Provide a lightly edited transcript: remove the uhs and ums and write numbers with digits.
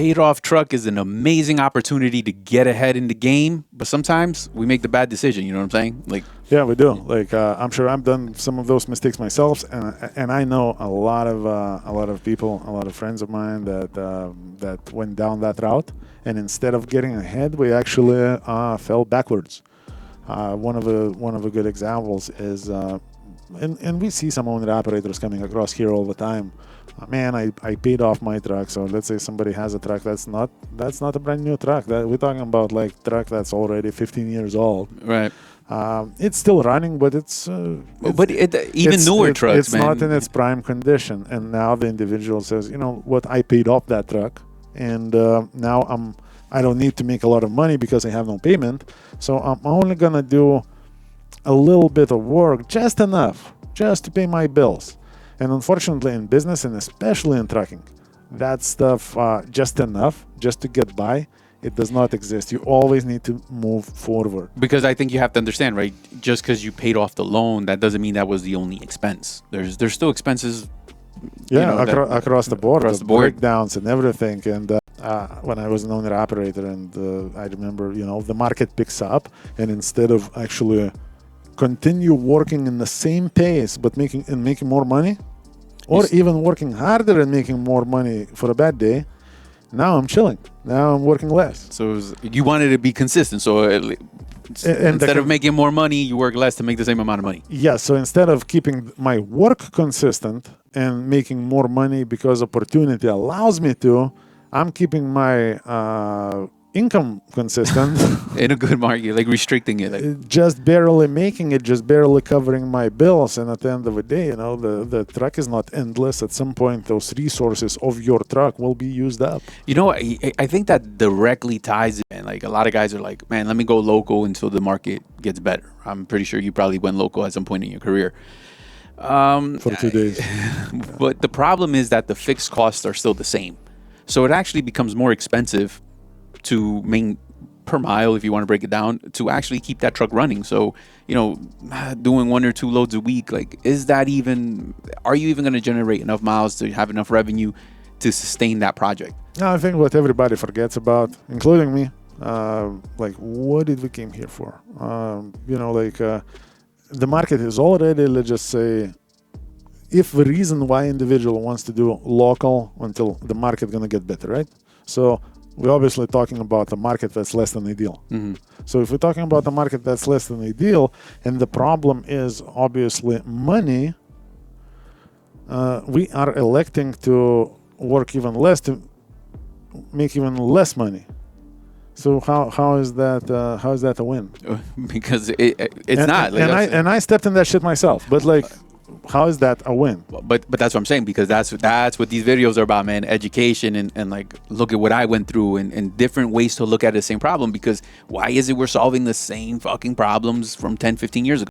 paid off truck is an amazing opportunity to get ahead in the game, but sometimes we make the bad decision. You know what I'm saying? Like, yeah, we do. Like, I'm sure I've done some of those mistakes myself, and I know a lot of people, a lot of friends of mine that went down that route, and instead of getting ahead, we actually fell backwards. One of the good examples is, and we see some owner operators coming across here all the time. Man, I paid off my truck. So let's say somebody has a truck that's not a brand new truck. That we're talking about like truck that's already 15 years old. right. It's still running, but it's newer trucks, it's man. not in its prime condition. And now the individual says, you know what, I paid off that truck, and now I don't need to make a lot of money because I have no payment. So I'm only gonna do a little bit of work, just enough, just to pay my bills. And unfortunately, in business, and especially in trucking, that stuff, just enough, just to get by, it does not exist. You always need to move forward. Because I think you have to understand, right? Just because you paid off the loan, that doesn't mean that was the only expense. There's still expenses. Yeah, across the board, across the board, breakdowns and everything. And when I was an owner operator, and I remember, the market picks up, and instead of actually continue working in the same pace but making more money, or even working harder and making more money for a bad day, now I'm chilling. Now I'm working less. So you wanted to be consistent. So instead of making more money, you work less to make the same amount of money. Yeah. So instead of keeping my work consistent and making more money because opportunity allows me to, I'm keeping my income consistent. In a good market, like restricting it. Like. Just barely making it, just barely covering my bills. And at the end of the day, the truck is not endless. At some point, those resources of your truck will be used up. I think that directly ties in. Like, a lot of guys are like, man, let me go local until the market gets better. I'm pretty sure you probably went local at some point in your career. For 2 days. But the problem is that the fixed costs are still the same. So it actually becomes more expensive to per mile, if you want to break it down, to actually keep that truck running. So, doing 1 or 2 loads a week, like, are you even going to generate enough miles to have enough revenue to sustain that project? No, I think what everybody forgets about, including me, like, what did we came here for? The market is already, let's just say, if the reason why individual wants to do local until the market going to get better, right? So we're obviously talking about a market that's less than ideal. Mm-hmm. So if we're talking about a market that's less than ideal, and the problem is obviously money, we are electing to work even less to make even less money. So how is that a win? Because it's not. Like, and I stepped in that shit myself, but like. How is that a win? But that's what I'm saying, because that's what these videos are about, man. Education and like, look at what I went through and different ways to look at the same problem. Because why is it we're solving the same fucking problems from 10, 15 years ago?